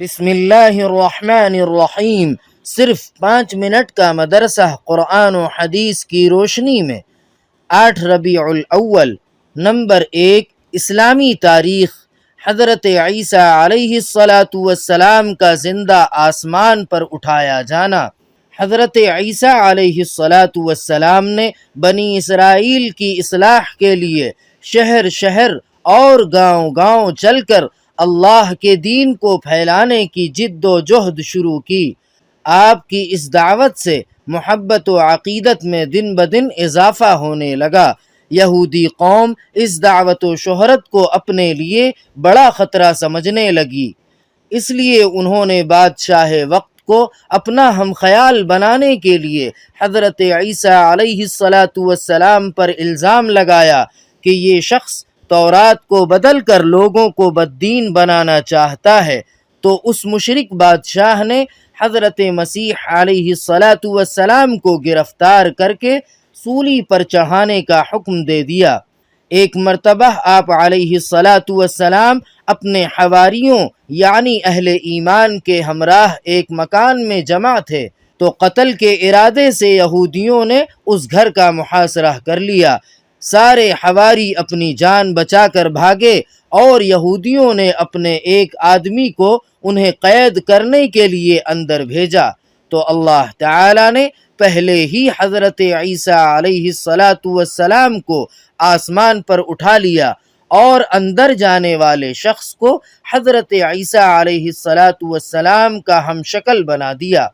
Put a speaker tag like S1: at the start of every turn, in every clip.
S1: بسم اللہ الرحمن الرحیم۔ صرف 5 منٹ کا مدرسہ قرآن و حدیث کی روشنی میں 8 ربیع الاول۔ نمبر 1، اسلامی تاریخ۔ حضرت عیسیٰ علیہ السلام کا زندہ آسمان پر اٹھایا جانا۔ حضرت عیسیٰ علیہ السلام نے بنی اسرائیل کی اصلاح کے لیے شہر شہر اور گاؤں گاؤں چل کر اللہ کے دین کو پھیلانے کی جد و جہد شروع کی۔ آپ کی اس دعوت سے محبت و عقیدت میں دن بدن اضافہ ہونے لگا۔ یہودی قوم اس دعوت و شہرت کو اپنے لیے بڑا خطرہ سمجھنے لگی، اس لیے انہوں نے بادشاہ وقت کو اپنا ہم خیال بنانے کے لیے حضرت عیسیٰ علیہ السلام پر الزام لگایا کہ یہ شخص تورات کو بدل کر لوگوں کو بددین بنانا چاہتا ہے۔ تو اس مشرک بادشاہ نے حضرت مسیح علیہ السلام کو گرفتار کر کے سولی پر چڑھانے کا حکم دے دیا۔ ایک مرتبہ آپ علیہ السلام اپنے حواریوں یعنی اہل ایمان کے ہمراہ ایک مکان میں جمع تھے تو قتل کے ارادے سے یہودیوں نے اس گھر کا محاصرہ کر لیا۔ سارے حواری اپنی جان بچا کر بھاگے اور یہودیوں نے اپنے ایک آدمی کو انہیں قید کرنے کے لیے اندر بھیجا تو اللہ تعالی نے پہلے ہی حضرت عیسیٰ علیہ السلام کو آسمان پر اٹھا لیا اور اندر جانے والے شخص کو حضرت عیسیٰ علیہ السلام کا ہم شکل بنا دیا۔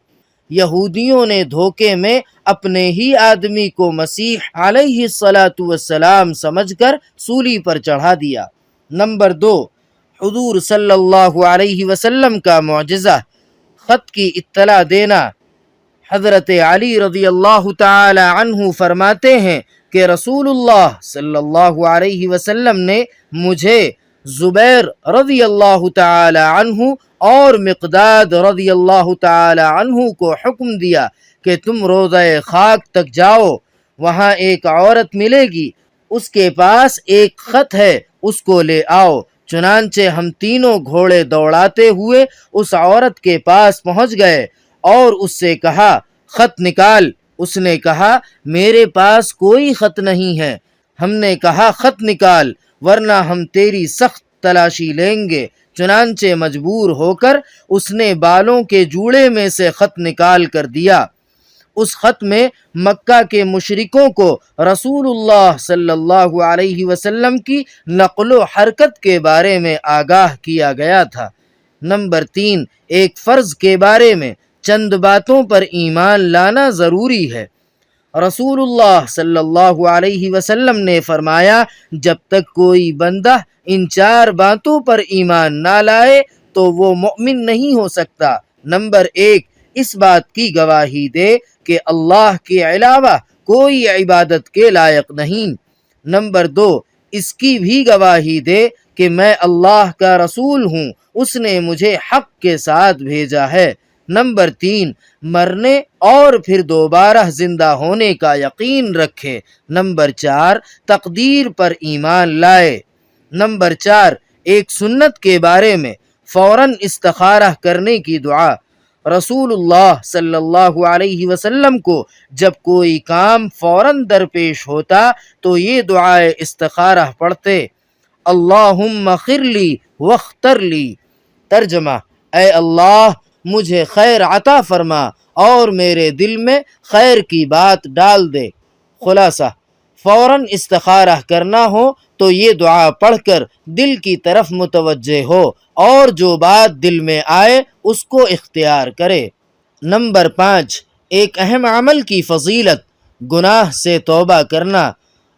S1: یہودیوں نے دھوکے میں اپنے ہی آدمی کو مسیح علیہ السلام سمجھ کر سولی پر چڑھا دیا۔ نمبر 2، حضور صلی اللہ علیہ وسلم کا معجزہ، خط کی اطلاع دینا۔ حضرت علی رضی اللہ تعالی عنہ فرماتے ہیں کہ رسول اللہ صلی اللہ علیہ وسلم نے مجھے، زبیر رضی اللہ تعالی عنہ اور مقداد رضی اللہ تعالی عنہ کو حکم دیا کہ تم روضہ خاک تک جاؤ، وہاں ایک عورت ملے گی، اس کے پاس ایک خط ہے، اس کو لے آؤ۔ چنانچہ ہم تینوں گھوڑے دوڑاتے ہوئے اس عورت کے پاس پہنچ گئے اور اس سے کہا، خط نکال۔ اس نے کہا، میرے پاس کوئی خط نہیں ہے۔ ہم نے کہا، خط نکال ورنہ ہم تیری سخت تلاشی لیں گے۔ چنانچہ مجبور ہو کر اس نے بالوں کے جوڑے میں سے خط نکال کر دیا۔ اس خط میں مکہ کے مشرکوں کو رسول اللہ صلی اللہ علیہ وسلم کی نقل و حرکت کے بارے میں آگاہ کیا گیا تھا۔ نمبر 3، ایک فرض کے بارے میں چند باتوں پر ایمان لانا ضروری ہے۔ رسول اللہ صلی اللہ علیہ وسلم نے فرمایا، جب تک کوئی بندہ ان 4 باتوں پر ایمان نہ لائے تو وہ مومن نہیں ہو سکتا۔ نمبر 1، اس بات کی گواہی دے کہ اللہ کے علاوہ کوئی عبادت کے لائق نہیں۔ نمبر 2، اس کی بھی گواہی دے کہ میں اللہ کا رسول ہوں، اس نے مجھے حق کے ساتھ بھیجا ہے۔ نمبر 3، مرنے اور پھر دوبارہ زندہ ہونے کا یقین رکھے۔ نمبر 4، تقدیر پر ایمان لائے۔ نمبر 4، ایک سنت کے بارے میں فوراً استخارہ کرنے کی دعا۔ رسول اللہ صلی اللہ علیہ وسلم کو جب کوئی کام فوراً درپیش ہوتا تو یہ دعائے استخارہ پڑھتے، اللہم خر لی واختر لی۔ ترجمہ، اے اللہ مجھے خیر عطا فرما اور میرے دل میں خیر کی بات ڈال دے۔ خلاصہ، فوراً استخارہ کرنا ہو تو یہ دعا پڑھ کر دل کی طرف متوجہ ہو اور جو بات دل میں آئے اس کو اختیار کرے۔ نمبر 5، ایک اہم عمل کی فضیلت، گناہ سے توبہ کرنا۔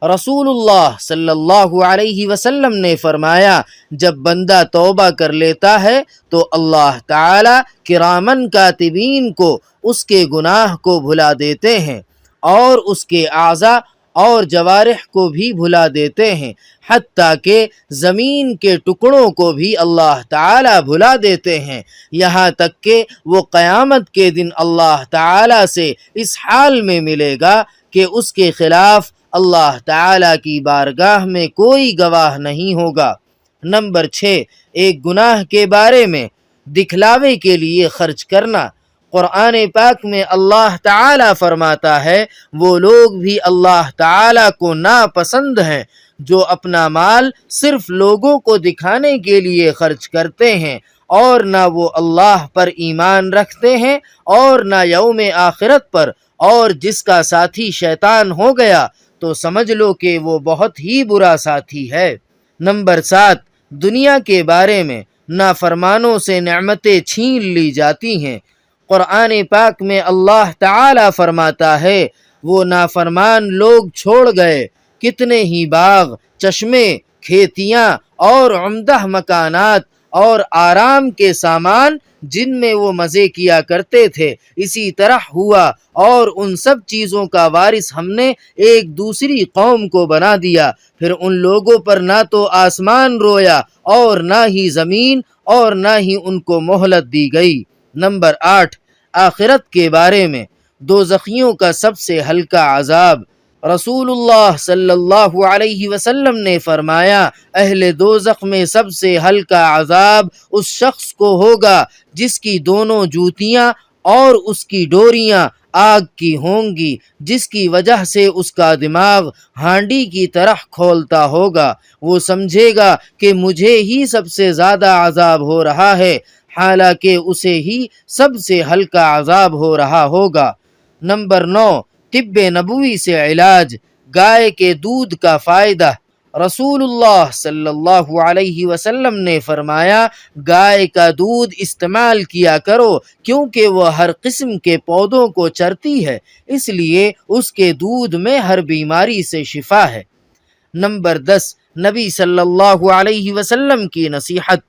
S1: رسول اللہ صلی اللہ علیہ وسلم نے فرمایا، جب بندہ توبہ کر لیتا ہے تو اللہ تعالی کرامن کاتبین کو اس کے گناہ کو بھلا دیتے ہیں اور اس کے اعضاء اور جوارح کو بھی بھلا دیتے ہیں، حتیٰ کہ زمین کے ٹکڑوں کو بھی اللہ تعالی بھلا دیتے ہیں، یہاں تک کہ وہ قیامت کے دن اللہ تعالی سے اس حال میں ملے گا کہ اس کے خلاف اللہ تعالی کی بارگاہ میں کوئی گواہ نہیں ہوگا۔ نمبر 6، ایک گناہ کے بارے میں دکھلاوے کے لیے خرچ کرنا۔ قرآن پاک میں اللہ تعالی فرماتا ہے وہ لوگ بھی اللہ تعالی کو ناپسند ہیں جو اپنا مال صرف لوگوں کو دکھانے کے لیے خرچ کرتے ہیں اور نہ وہ اللہ پر ایمان رکھتے ہیں اور نہ یوم آخرت پر، اور جس کا ساتھی شیطان ہو گیا تو سمجھ لو کہ وہ بہت ہی برا ساتھی ہے۔ نمبر 7، دنیا کے بارے میں نافرمانوں سے نعمتیں چھین لی جاتی ہیں۔ قرآن پاک میں اللہ تعالی فرماتا ہے وہ نافرمان لوگ چھوڑ گئے کتنے ہی باغ، چشمے، کھیتیاں اور عمدہ مکانات اور آرام کے سامان جن میں وہ مزے کیا کرتے تھے، اسی طرح ہوا اور ان سب چیزوں کا وارث ہم نے ایک دوسری قوم کو بنا دیا، پھر ان لوگوں پر نہ تو آسمان رویا اور نہ ہی زمین اور نہ ہی ان کو مہلت دی گئی۔ نمبر 8، آخرت کے بارے میں دوزخیوں کا سب سے ہلکا عذاب۔ رسول اللہ صلی اللہ علیہ وسلم نے فرمایا اہل دوزخ میں سب سے ہلکا عذاب اس شخص کو ہوگا جس کی دونوں جوتیاں اور اس کی ڈوریاں آگ کی ہوں گی، جس کی وجہ سے اس کا دماغ ہانڈی کی طرح کھولتا ہوگا۔ وہ سمجھے گا کہ مجھے ہی سب سے زیادہ عذاب ہو رہا ہے، حالانکہ اسے ہی سب سے ہلکا عذاب ہو رہا ہوگا۔ نمبر 9، طب نبوی سے علاج، گائے کے دودھ کا فائدہ۔ رسول اللہ صلی اللہ علیہ وسلم نے فرمایا گائے کا دودھ استعمال کیا کرو کیونکہ وہ ہر قسم کے پودوں کو چرتی ہے، اس لیے اس کے دودھ میں ہر بیماری سے شفا ہے۔ نمبر 10، نبی صلی اللہ علیہ وسلم کی نصیحت۔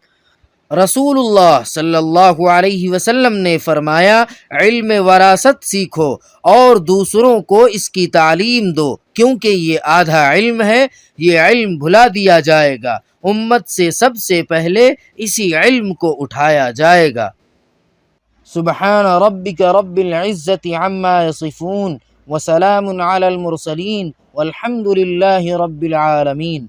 S1: رسول اللہ صلی اللہ علیہ وسلم نے فرمایا علم وراثت سیکھو اور دوسروں کو اس کی تعلیم دو، کیونکہ یہ آدھا علم ہے، یہ علم بھلا دیا جائے گا، امت سے سب سے پہلے اسی علم کو اٹھایا جائے گا۔ سبحان ربک رب العزت عما یصفون وسلام علی المرسلین والحمد للہ رب العالمین۔